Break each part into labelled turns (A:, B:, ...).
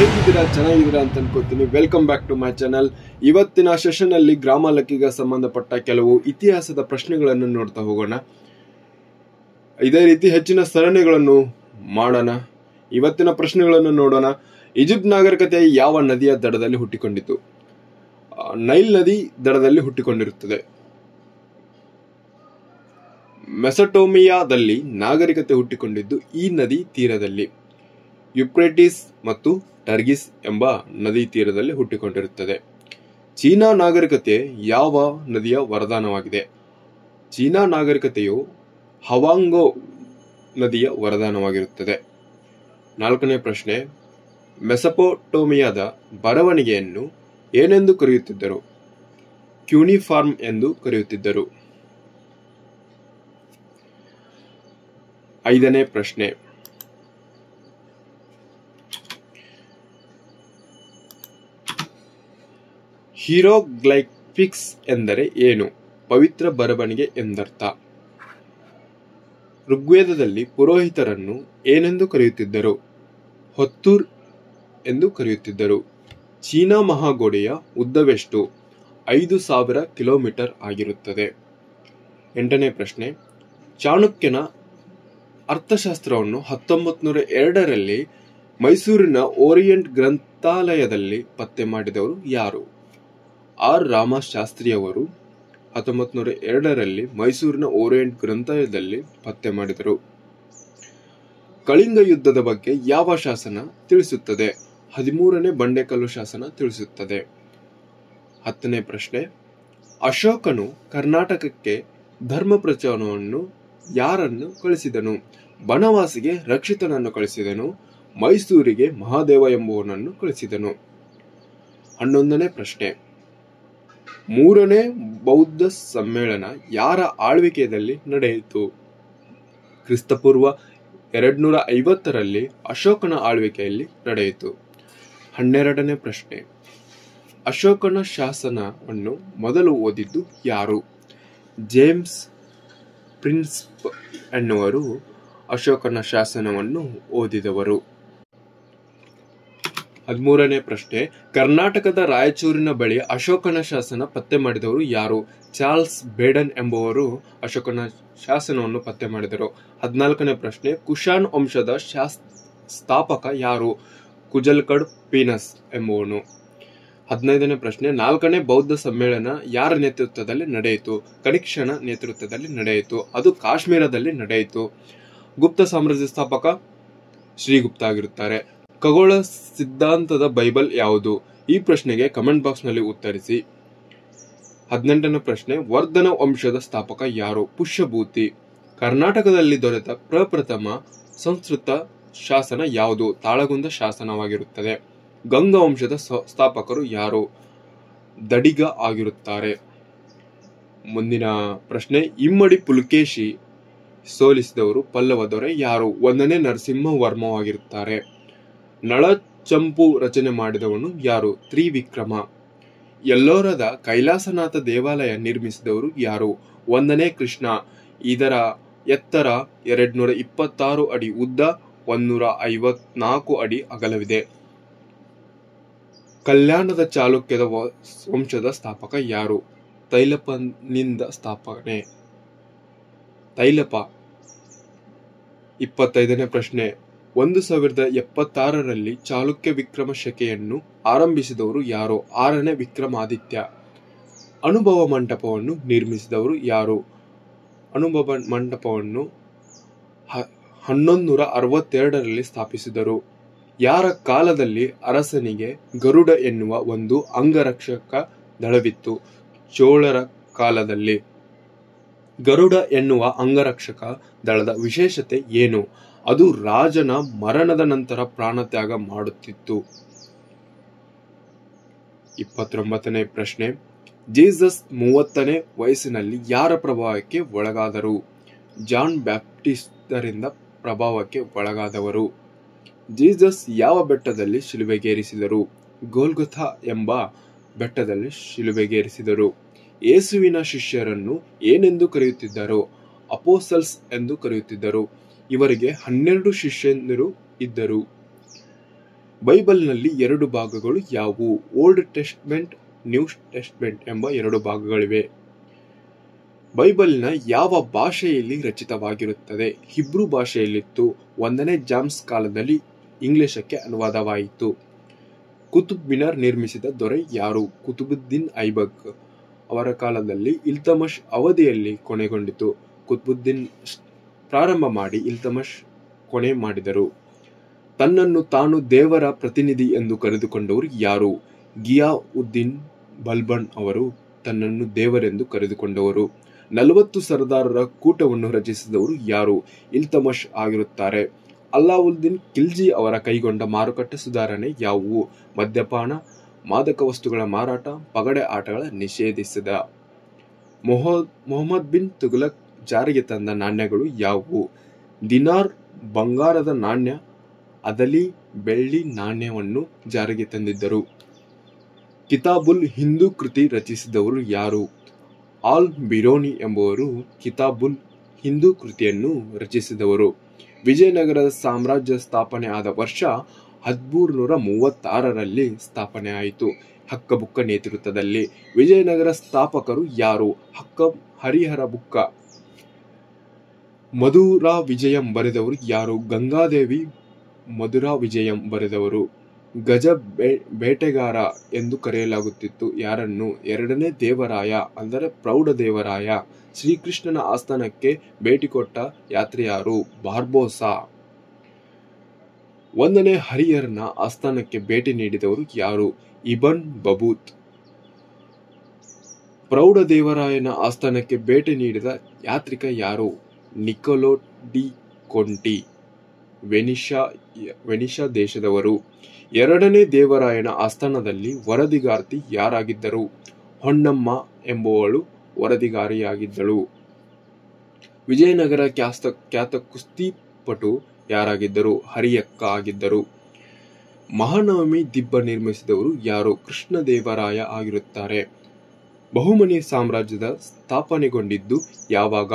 A: ಹೇಗಿದ್ದೀರಾ, ಚೆನ್ನಾಗಿದ್ದೀರಾ ಅಂತ ಅನ್ಕೋತೀನಿ. Welcome back to my channel. ಇವತ್ತಿನ ಸೆಷನ್ ಅಲ್ಲಿ ಗ್ರಾಮಾಲಕ್ಕಿಗೆ ಸಂಬಂಧಪಟ್ಟ ಕೆಲವು ಇತಿಹಾಸದ ಪ್ರಶ್ನೆಗಳನ್ನು ನೋಡ್ತಾ ಹೋಗೋಣ. ಇದೇ ರೀತಿ ಹೆಚ್ಚಿನ ಸರಣಿಗಳನ್ನು ಮಾಡೋಣ. ಇವತ್ತಿನ ಪ್ರಶ್ನೆಗಳನ್ನು ನೋಡೋಣ. ಈಜಿಪ್ಟ್ ನಾಗರಿಕತೆ ಯಾವ ನದಿಯ ದಡದಲ್ಲಿ ಹುಟ್ಟಿಕೊಂಡಿತು? ನೈಲ್ ನದಿ ದಡದಲ್ಲಿ ಹುಟ್ಟಿಕೊಂಡಿರುತ್ತದೆ. ಮೆಸೊಟೋಮಿಯಾದಲ್ಲಿ ನಾಗರಿಕತೆ ಹುಟ್ಟಿಕೊಂಡಿದ್ದು ಈ ನದಿ ತೀರದಲ್ಲಿ. ಯುಪ್ರೇಟಿಸ್ ಮತ್ತು ಟರ್ಗಿಸ್ ಎಂಬ ನದಿ ತೀರದಲ್ಲಿ ಹುಟ್ಟಿಕೊಂಡಿರುತ್ತದೆ. ಚೀನಾ ನಾಗರಿಕತೆ ಯಾವ ನದಿಯ ವರದಾನವಾಗಿದೆ? ಚೀನಾ ನಾಗರಿಕತೆಯು ಹವಾಂಗೋ ನದಿಯ ವರದಾನವಾಗಿರುತ್ತದೆ. 4ನೇ ಪ್ರಶ್ನೆ, ಮೆಸೊಪೊಟೋಮಿಯಾದ ಬರವಣಿಗೆಯನ್ನು ಏನೆಂದು ಕರೆಯುತ್ತಿದ್ದರು? ಕ್ಯೂನಿಫಾರ್ಮ್ ಎಂದು ಕರೆಯುತ್ತಿದ್ದರು. 5ನೇ ಪ್ರಶ್ನೆ, ಹೀರೋಗ್ಲೈಫಿಕ್ಸ್ ಎಂದರೆ ಏನು? ಪವಿತ್ರ ಬರವಣಿಗೆ ಎಂದರ್ಥ. ಋಗ್ವೇದದಲ್ಲಿ ಪುರೋಹಿತರನ್ನು ಏನೆಂದು ಕರೆಯುತ್ತಿದ್ದರು? ಹೊತ್ತೂರ್ ಎಂದು ಕರೆಯುತ್ತಿದ್ದರು. ಚೀನಾ ಮಹಾಗೋಡೆಯ ಉದ್ದವೆಷ್ಟು? 5000 ಕಿಲೋಮೀಟರ್ ಆಗಿರುತ್ತದೆ. 8ನೇ ಪ್ರಶ್ನೆ, ಚಾಣಕ್ಯನ ಅರ್ಥಶಾಸ್ತ್ರವನ್ನು 1902ರಲ್ಲಿ ಮೈಸೂರಿನ ಓರಿಯೆಂಟ್ ಗ್ರಂಥಾಲಯದಲ್ಲಿ ಪತ್ತೆ ಮಾಡಿದವರು ಯಾರು? ಆರ್ ರಾಮಶಾಸ್ತ್ರಿಯವರು 1902ರಲ್ಲಿ ಮೈಸೂರಿನ ಓರಿಯೆಂಟ್ ಗ್ರಂಥಾಲಯದಲ್ಲಿ ಪತ್ತೆ ಮಾಡಿದರು. ಕಳಿಂಗ ಯುದ್ಧದ ಬಗ್ಗೆ ಯಾವ ಶಾಸನ ತಿಳಿಸುತ್ತದೆ? 13ನೇ ಬಂಡೆಕಲ್ಲು ಶಾಸನ ತಿಳಿಸುತ್ತದೆ. 10ನೇ ಪ್ರಶ್ನೆ, ಅಶೋಕನು ಕರ್ನಾಟಕಕ್ಕೆ ಧರ್ಮ ಪ್ರಚಾರವನ್ನು ಯಾರನ್ನು ಕಳಿಸಿದನು? ಬನವಾಸಿಗೆ ರಕ್ಷಿತನನ್ನು ಕಳಿಸಿದನು. ಮೈಸೂರಿಗೆ ಮಹಾದೇವ ಎಂಬುವನನ್ನು ಕಳಿಸಿದನು. 11ನೇ ಪ್ರಶ್ನೆ, 3ನೇ ಬೌದ್ಧ ಸಮ್ಮೇಳನ ಯಾರ ಆಳ್ವಿಕೆಯಲ್ಲಿ ನಡೆಯಿತು? ಕ್ರಿಸ್ತಪೂರ್ವ 250ರಲ್ಲಿ ಅಶೋಕನ ಆಳ್ವಿಕೆಯಲ್ಲಿ ನಡೆಯಿತು. 12ನೇ ಪ್ರಶ್ನೆ, ಅಶೋಕನ ಶಾಸನವನ್ನು ಮೊದಲು ಓದಿದ್ದು ಯಾರು? ಜೇಮ್ಸ್ ಪ್ರಿನ್ಸೆಪ್ ಎನ್ನುವರು ಅಶೋಕನ ಶಾಸನವನ್ನು ಓದಿದವರು. 13ನೇ ಪ್ರಶ್ನೆ, ಕರ್ನಾಟಕದ ರಾಯಚೂರಿನ ಬಳಿ ಅಶೋಕನ ಶಾಸನ ಪತ್ತೆ ಮಾಡಿದವರು ಯಾರು? ಚಾರ್ಲ್ಸ್ ಬೇಡನ್ ಎಂಬುವರು ಅಶೋಕನ ಶಾಸನವನ್ನು ಪತ್ತೆ ಮಾಡಿದರು. 14ನೇ ಪ್ರಶ್ನೆ, ಕುಶಾನ್ ವಂಶದ ಸ್ಥಾಪಕ ಯಾರು? ಕುಜಲ್ಕಡ್ ಪೀನಸ್ ಎಂಬುವನು. 15ನೇ ಪ್ರಶ್ನೆ, 4ನೇ ಬೌದ್ಧ ಸಮ್ಮೇಳನ ಯಾರ ನೇತೃತ್ವದಲ್ಲಿ ನಡೆಯಿತು? ಕನಿಷ್ಕನ ನೇತೃತ್ವದಲ್ಲಿ ನಡೆಯಿತು. ಅದು ಕಾಶ್ಮೀರದಲ್ಲಿ ನಡೆಯಿತು. ಗುಪ್ತ ಸಾಮ್ರಾಜ್ಯ ಸ್ಥಾಪಕ ಶ್ರೀಗುಪ್ತ ಆಗಿರುತ್ತಾರೆ. ಖಗೋಳ ಸಿದ್ಧಾಂತದ ಬೈಬಲ್ ಯಾವುದು? ಈ ಪ್ರಶ್ನೆಗೆ ಕಮೆಂಟ್ ಬಾಕ್ಸ್ ನಲ್ಲಿ ಉತ್ತರಿಸಿ. 18ನೇ ಪ್ರಶ್ನೆ, ವರ್ಧನ ವಂಶದ ಸ್ಥಾಪಕ ಯಾರು? ಪುಷ್ಯಭೂತಿ. ಕರ್ನಾಟಕದಲ್ಲಿ ದೊರೆತ ಪ್ರಪ್ರಥಮ ಸಂಸ್ಕೃತ ಶಾಸನ ಯಾವುದು? ತಾಳಗುಂದ ಶಾಸನವಾಗಿರುತ್ತದೆ. ಗಂಗ ವಂಶದ ಸ್ಥಾಪಕರು ಯಾರು? ದಡಿಗ ಆಗಿರುತ್ತಾರೆ. ಮುಂದಿನ ಪ್ರಶ್ನೆ, ಇಮ್ಮಡಿ ಪುಲಕೇಶಿ ಸೋಲಿಸಿದವರು ಪಲ್ಲವ ದೊರೆ ಯಾರು? 1ನೇ ನರಸಿಂಹವರ್ಮವಾಗಿರುತ್ತಾರೆ. ನಳಚಂಪು ರಚನೆ ಮಾಡಿದವನು ಯಾರು? ತ್ರಿವಿಕ್ರಮ. ಎಲ್ಲೋರದ ಕೈಲಾಸನಾಥ ದೇವಾಲಯ ನಿರ್ಮಿಸಿದವರು ಯಾರು? 1ನೇ ಕೃಷ್ಣ. ಇದರ ಎತ್ತರ 226 ಅಡಿ, ಉದ್ದ 154 ಅಡಿ ಅಗಲವಿದೆ. ಕಲ್ಯಾಣದ ಚಾಲುಕ್ಯದ ವಂಶದ ಸ್ಥಾಪಕ ಯಾರು? ತೈಲಪನಿಂದ ಸ್ಥಾಪನೆ. ತೈಲಪ. 25ನೇ ಪ್ರಶ್ನೆ, 1076ರಲ್ಲಿ ಚಾಲುಕ್ಯ ವಿಕ್ರಮ ಶಕೆಯನ್ನು ಆರಂಭಿಸಿದವರು ಯಾರು? 6ನೇ ವಿಕ್ರಮಾದಿತ್ಯ. ಅನುಭವ ಮಂಟಪವನ್ನು ನಿರ್ಮಿಸಿದವರು ಯಾರು? ಅನುಭವ ಮಂಟಪವನ್ನು 1162ರಲ್ಲಿ ಸ್ಥಾಪಿಸಿದರು. ಯಾರ ಕಾಲದಲ್ಲಿ ಅರಸನಿಗೆ ಗರುಡ ಎನ್ನುವ ಒಂದು ಅಂಗರಕ್ಷಕ ದಳವಿತ್ತು? ಚೋಳರ ಕಾಲದಲ್ಲಿ. ಗರುಡ ಎನ್ನುವ ಅಂಗರಕ್ಷಕ ದಳದ ವಿಶೇಷತೆ ಏನು? ಅದು ರಾಜನ ಮರಣದ ನಂತರ ಪ್ರಾಣತ್ಯಾಗ ಮಾಡುತ್ತಿತ್ತು. 29ನೇ ಪ್ರಶ್ನೆ, ಜೀಸಸ್ 30ನೇ ವಯಸ್ಸಿನಲ್ಲಿ ಯಾರ ಪ್ರಭಾವಕ್ಕೆ ಒಳಗಾದರು? ಜಾನ್ ಬ್ಯಾಪ್ಟಿಸ್ಟರಿಂದ ಪ್ರಭಾವಕ್ಕೆ ಒಳಗಾದವರು. ಜೀಸಸ್ ಯಾವ ಬೆಟ್ಟದಲ್ಲಿ ಶಿಲುಬೆಗೇರಿಸಿದರು? ಗೋಲ್ಗೊಥಾ ಎಂಬ ಬೆಟ್ಟದಲ್ಲಿ ಶಿಲುಬೆಗೇರಿಸಿದರು. ಯೇಸುವಿನ ಶಿಷ್ಯರನ್ನು ಏನೆಂದು ಕರೆಯುತ್ತಿದ್ದರು? ಅಪೋಸಲ್ಸ್ ಎಂದು ಕರೆಯುತ್ತಿದ್ದರು. ಇವರಿಗೆ 12 ಶಿಷ್ಯಂದಿರು ಇದ್ದರು. ಬೈಬಲ್ನಲ್ಲಿ 2 ಭಾಗಗಳು ಯಾವುವು? ಓಲ್ಡ್ ಟೆಸ್ಟ್ಮೆಂಟ್, ನ್ಯೂ ಟೆಸ್ಟ್ಮೆಂಟ್ ಎಂಬ 2 ಭಾಗಗಳಿವೆ. ಬೈಬಲ್ನ ಯಾವ ಭಾಷೆಯಲ್ಲಿ ರಚಿತವಾಗಿರುತ್ತದೆ? ಹಿಬ್ರೂ ಭಾಷೆಯಲ್ಲಿತ್ತು. 1ನೇ ಜಾಮ್ಸ್ ಕಾಲದಲ್ಲಿ ಇಂಗ್ಲಿಷಕ್ಕೆ ಅನುವಾದವಾಯಿತು. ಕುತುಬ್ ಮಿನಾರ್ ನಿರ್ಮಿಸಿದ ದೊರೆ ಯಾರು? ಕುತುಬುದ್ದೀನ್ ಐಬಕ್. ಅವರ ಕಾಲದಲ್ಲಿ ಇಲ್ತಮಷ್ ಅವಧಿಯಲ್ಲಿ ಕೊನೆಗೊಂಡಿತು. ಕುತುಬುದ್ದೀನ್ ಪ್ರಾರಂಭ ಮಾಡಿ ಇಲ್ತಮಷ್ ಕೊನೆ ಮಾಡಿದರು. ತನ್ನನ್ನು ತಾನು ದೇವರ ಪ್ರತಿನಿಧಿ ಎಂದು ಕರೆದುಕೊಂಡವರು ಯಾರು? ಗಿಯಾ ಉದ್ದೀನ್ ಬಲ್ಬನ್ ಅವರು ತನ್ನನ್ನು ದೇವರೆಂದು ಕರೆದುಕೊಂಡವರು. 40 ಸರ್ದಾರರ ಕೂಟವನ್ನು ರಚಿಸಿದವರು ಯಾರು? ಇಲ್ತಮಷ್ ಆಗಿರುತ್ತಾರೆ. ಅಲ್ಲಾವುದ್ದೀನ್ ಖಿಲ್ಜಿ ಅವರ ಕೈಗೊಂಡ ಮಾರುಕಟ್ಟೆ ಸುಧಾರಣೆ ಯಾವುವು? ಮದ್ಯಪಾನ, ಮಾದಕ ವಸ್ತುಗಳ ಮಾರಾಟ, ಪಗಡೆ ಆಟಗಳ ನಿಷೇಧಿಸಿದ. ಮೊಹಮ್ಮದ್ ಬಿನ್ ತುಘಲಕ್ ಜಾರಿಗೆ ತಂದ ನಾಣ್ಯಗಳು ಯಾವುವು? ದಿನಾರ್ ಬಂಗಾರದ ನಾಣ್ಯ, ಅದಲಿ ಬೆಳ್ಳಿ ನಾಣ್ಯವನ್ನು ಜಾರಿಗೆ ತಂದಿದ್ದರು. ಕಿತಾಬುಲ್ ಹಿಂದೂ ಕೃತಿ ರಚಿಸಿದವರು ಯಾರು? ಆಲ್ ಬಿರೋನಿ ಎಂಬುವರು ಕಿತಾಬುಲ್ ಹಿಂದೂ ಕೃತಿಯನ್ನು ರಚಿಸಿದವರು. ವಿಜಯನಗರದ ಸಾಮ್ರಾಜ್ಯ ಸ್ಥಾಪನೆ ಆದ ವರ್ಷ 1336ರಲ್ಲಿ ಸ್ಥಾಪನೆ ಆಯಿತು. ಹಕ್ಕಬುಕ್ಕ ನೇತೃತ್ವದಲ್ಲಿ. ವಿಜಯನಗರ ಸ್ಥಾಪಕರು ಯಾರು? ಹರಿಹರ ಬುಕ್ಕ. ಮಧುರಾ ವಿಜಯಂ ಬರೆದವರು ಯಾರು? ಗಂಗಾದೇವಿ ಮಧುರಾ ವಿಜಯಂ ಬರೆದವರು. ಗಜ ಬೇಟೆಗಾರ ಎಂದು ಕರೆಯಲಾಗುತ್ತಿತ್ತು ಯಾರನ್ನು? 2ನೇ ದೇವರಾಯ ಅಂದರೆ ಪ್ರೌಢದೇವರಾಯ. ಶ್ರೀಕೃಷ್ಣನ ಆಸ್ಥಾನಕ್ಕೆ ಭೇಟಿ ಕೊಟ್ಟ ಯಾತ್ರೆಯಾರು? ಬಾರ್ಬೋಸಾ. 1ನೇ ಹರಿಹರನ ಆಸ್ಥಾನಕ್ಕೆ ಭೇಟಿ ನೀಡಿದವರು ಯಾರು? ಇಬನ್ ಬಬೂತ್. ಪ್ರೌಢದೇವರಾಯನ ಆಸ್ಥಾನಕ್ಕೆ ಭೇಟಿ ನೀಡಿದ ಯಾತ್ರಿಕ ಯಾರು? ನಿಕೊಲೋ ಡಿ ಕೊಂಟಿ, ವೆನಿಷಾ ದೇಶದವರು. 2ನೇ ದೇವರಾಯನ ಆಸ್ಥಾನದಲ್ಲಿ ವರದಿಗಾರ್ತಿ ಯಾರಾಗಿದ್ದರು? ಹೊನ್ನಮ್ಮ ಎಂಬುವಳು ವರದಿಗಾರಿಯಾಗಿದ್ದಳು. ವಿಜಯನಗರ ಖ್ಯಾತ ಕುಸ್ತಿಪಟು ಯಾರಾಗಿದ್ದರು? ಹರಿಯಕ್ಕ ಆಗಿದ್ದರು. ಮಹಾನವಮಿ ದಿಬ್ಬ ನಿರ್ಮಿಸಿದವರು ಯಾರು? ಕೃಷ್ಣದೇವರಾಯ ಆಗಿರುತ್ತಾರೆ. ಬಹುಮನಿ ಸಾಮ್ರಾಜ್ಯದ ಸ್ಥಾಪನೆಗೊಂಡಿದ್ದು ಯಾವಾಗ?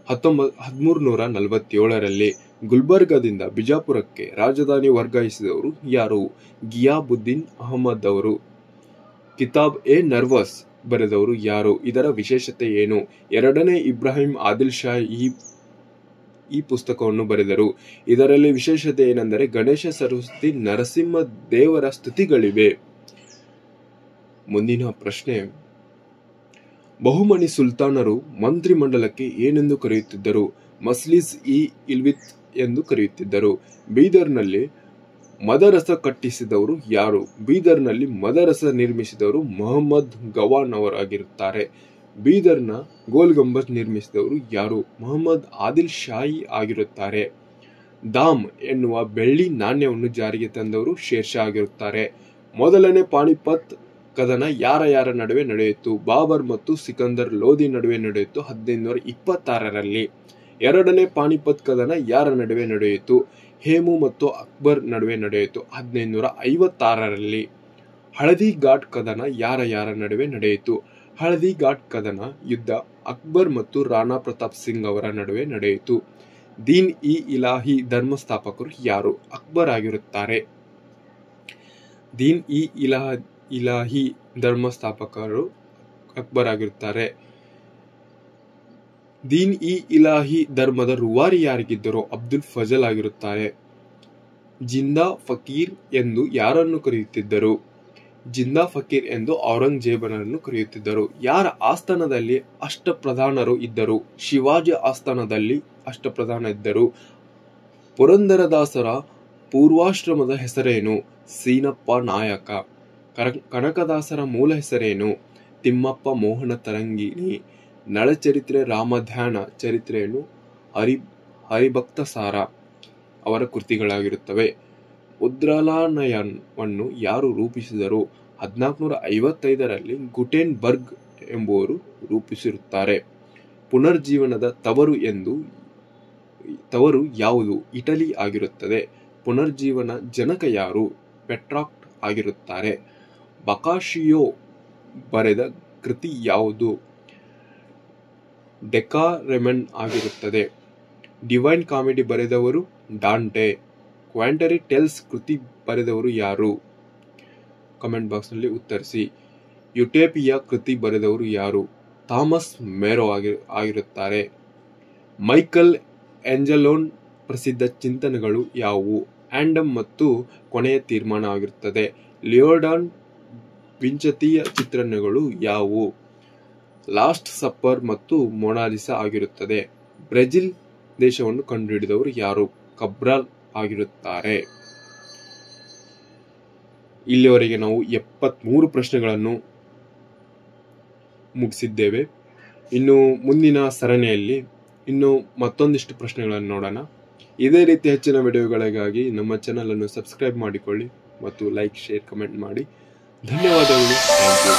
A: 1347ರಲ್ಲಿ. ಗುಲ್ಬರ್ಗದಿಂದ ಬಿಜಾಪುರಕ್ಕೆ ರಾಜಧಾನಿ ವರ್ಗಾಯಿಸಿದವರು ಯಾರು? ಗಿಯಾಬುದ್ದೀನ್ ಅಹಮದ್ ಅವರು. ಕಿತಾಬ್ ಎ ನರ್ವಸ್ ಬರೆದವರು ಯಾರು? ಇದರ ವಿಶೇಷತೆ ಏನು? 2ನೇ ಇಬ್ರಾಹಿಂ ಆದಿಲ್ ಶಾ ಈ ಪುಸ್ತಕವನ್ನು ಬರೆದರು. ಇದರಲ್ಲಿ ವಿಶೇಷತೆ ಏನೆಂದರೆ ಗಣೇಶ, ಸರಸ್ವತಿ, ನರಸಿಂಹ ದೇವರ ಸ್ತುತಿಗಳಿವೆ. ಮುಂದಿನ ಪ್ರಶ್ನೆ, ಬಹುಮನಿ ಸುಲ್ತಾನರು ಮಂತ್ರಿಮಂಡಲಕ್ಕೆ ಏನೆಂದು ಕರೆಯುತ್ತಿದ್ದರು? ಮಸ್ಲಿಸ್ ಇ ಇಲ್ವಿತ್ ಎಂದು ಕರೆಯುತ್ತಿದ್ದರು. ಬೀದರ್ನಲ್ಲಿ ಮದರಸ ಕಟ್ಟಿಸಿದವರು ಯಾರು? ಬೀದರ್ನಲ್ಲಿ ಮದರಸ ನಿರ್ಮಿಸಿದವರು ಮೊಹಮ್ಮದ್ ಗವಾನ್ ಅವರಾಗಿರುತ್ತಾರೆ. ಬೀದರ್ನ ಗೋಲ್ ಗುಂಬಜ್ ನಿರ್ಮಿಸಿದವರು ಯಾರು? ಮೊಹಮ್ಮದ್ ಆದಿಲ್ ಶಾಹಿ ಆಗಿರುತ್ತಾರೆ. ದಾಮ್ ಎನ್ನುವ ಬೆಳ್ಳಿ ನಾಣ್ಯವನ್ನು ಜಾರಿಗೆ ತಂದವರು ಶೇರ್ ಶಾ ಆಗಿರುತ್ತಾರೆ. ಮೊದಲನೇ ಪಾಣಿಪತ್ ಕದನ ಯಾರ ನಡುವೆ ನಡೆಯಿತು? ಬಾಬರ್ ಮತ್ತು ಸಿಕಂದರ್ ಲೋಧಿ ನಡುವೆ ನಡೆಯಿತು 1526ರಲ್ಲಿ. 2ನೇ ಪಾಣಿಪತ್ ಕದನ ಯಾರ ನಡುವೆ ನಡೆಯಿತು? ಹೇಮು ಮತ್ತು ಅಕ್ಬರ್ ನಡುವೆ ನಡೆಯಿತು 1556ರಲ್ಲಿ. ಹಳದಿ ಘಾಟ್ ಕದನ ಯಾರ ನಡುವೆ ನಡೆಯಿತು? ಹಳದಿ ಘಾಟ್ ಕದನ ಯುದ್ಧ ಅಕ್ಬರ್ ಮತ್ತು ರಾಣಾ ಪ್ರತಾಪ್ ಸಿಂಗ್ ಅವರ ನಡುವೆ ನಡೆಯಿತು. ದೀನ್ ಇ ಇಲಾಹಿ ಧರ್ಮಸ್ಥಾಪಕರು ಯಾರು? ಅಕ್ಬರ್ ಆಗಿರುತ್ತಾರೆ. ದೀನ್ ಇ ಇಲಾಹಿ ಧರ್ಮಸ್ಥಾಪಕರು ಅಕ್ಬರ್ ಆಗಿರುತ್ತಾರೆ. ದೀನ್ ಇ ಇಲಾಹಿ ಧರ್ಮದ ರೂವಾರಿ ಯಾರಿಗಿದ್ದರೋ ಅಬ್ದುಲ್ ಫಜಲ್ ಆಗಿರುತ್ತಾರೆ. ಜಿಂದಾ ಫಕೀರ್ ಎಂದು ಯಾರನ್ನು ಕರೆಯುತ್ತಿದ್ದರು? ಜಿಂದಾ ಫಕೀರ್ ಎಂದು ಔರಂಗಜೇಬನನ್ನು ಕರೆಯುತ್ತಿದ್ದರು. ಯಾರ ಆಸ್ಥಾನದಲ್ಲಿ ಅಷ್ಟಪ್ರಧಾನರು ಇದ್ದರು? ಶಿವಾಜಿ ಆಸ್ಥಾನದಲ್ಲಿ ಅಷ್ಟಪ್ರಧಾನ ಇದ್ದರು. ಪುರಂದರದಾಸರ ಪೂರ್ವಾಶ್ರಮದ ಹೆಸರೇನು? ಸೀನಪ್ಪ ನಾಯಕ. ಕನಕದಾಸರ ಮೂಲ ಹೆಸರೇನು? ತಿಮ್ಮಪ್ಪ ಮೋಹನ ತರಂಗಿಣಿ. ನಳಚರಿತ್ರೆ, ರಾಮಧ್ಯಾನ ಚರಿತ್ರೆಯನ್ನು ಹರಿಭಕ್ತ ಸಾರ ಅವರ ಕೃತಿಗಳಾಗಿರುತ್ತವೆ. ಮುದ್ರಾಲಯನವನ್ನು ಯಾರು ರೂಪಿಸಿದರು? 1455ರಲ್ಲಿ ಗುಟೆನ್ಬರ್ಗ್ ಎಂಬುವರು ರೂಪಿಸಿರುತ್ತಾರೆ. ಪುನರ್ಜೀವನದ ತವರು ಯಾವುದು? ಇಟಲಿ ಆಗಿರುತ್ತದೆ. ಪುನರ್ಜೀವನ ಜನಕ ಯಾರು? ಪೆಟ್ರಾಕ್ಟ್ ಆಗಿರುತ್ತಾರೆ. ಬಕಾಶಿಯೋ ಬರೆದ ಕೃತಿ ಯಾವುದು? ಡೆಕಾರೆಮನ್ ಆಗಿರುತ್ತದೆ. ಡಿವೈನ್ ಕಾಮಿಡಿ ಬರೆದವರು ಡಾಂಟೆ. ಕ್ವಾಂಟರಿ ಟೇಲ್ಸ್ ಕೃತಿ ಬರೆದವರು ಯಾರು? ಕಮೆಂಟ್ ಬಾಕ್ಸ್ನಲ್ಲಿ ಉತ್ತರಿಸಿ. ಯುಟೋಪಿಯಾ ಕೃತಿ ಬರೆದವರು ಯಾರು? ಥಾಮಸ್ ಮೇರೋ ಆಗಿರುತ್ತಾರೆ. ಮೈಕಲ್ ಆಂಜಲೋನ್ ಪ್ರಸಿದ್ಧ ಚಿಂತನೆಗಳು ಯಾವುವು? ಆಂಡಮ್ ಮತ್ತು ಕೊನೆಯ ತೀರ್ಮಾನ ಆಗಿರುತ್ತದೆ. ಲಿಯೋಡಾನ್ ವಿಂಚತಿಯ ಚಿತ್ರಣಗಳು ಯಾವುವು? ಲಾಸ್ಟ್ ಸಪ್ಪರ್ ಮತ್ತು ಮೊನಾಲಿಸಾ ಆಗಿರುತ್ತದೆ. ಬ್ರೆಜಿಲ್ ದೇಶವನ್ನು ಕಂಡುಹಿಡಿದವರು ಯಾರು? ಕಬ್ರಾಲ್ ಆಗಿರುತ್ತಾರೆ. ಇಲ್ಲಿವರೆಗೆ ನಾವು 73 ಪ್ರಶ್ನೆಗಳನ್ನು ಮುಗಿಸಿದ್ದೇವೆ. ಇನ್ನು ಮುಂದಿನ ಸರಣಿಯಲ್ಲಿ ಇನ್ನು ಮತ್ತೊಂದಿಷ್ಟು ಪ್ರಶ್ನೆಗಳನ್ನು ನೋಡೋಣ. ಇದೇ ರೀತಿ ಹೆಚ್ಚಿನ ವಿಡಿಯೋಗಳಿಗಾಗಿ ನಮ್ಮ ಚಾನಲ್ ಅನ್ನು ಸಬ್ಸ್ಕ್ರೈಬ್ ಮಾಡಿಕೊಳ್ಳಿ ಮತ್ತು ಲೈಕ್, ಶೇರ್, ಕಮೆಂಟ್ ಮಾಡಿ. ಧನ್ಯವಾದಗಳು. Thank you.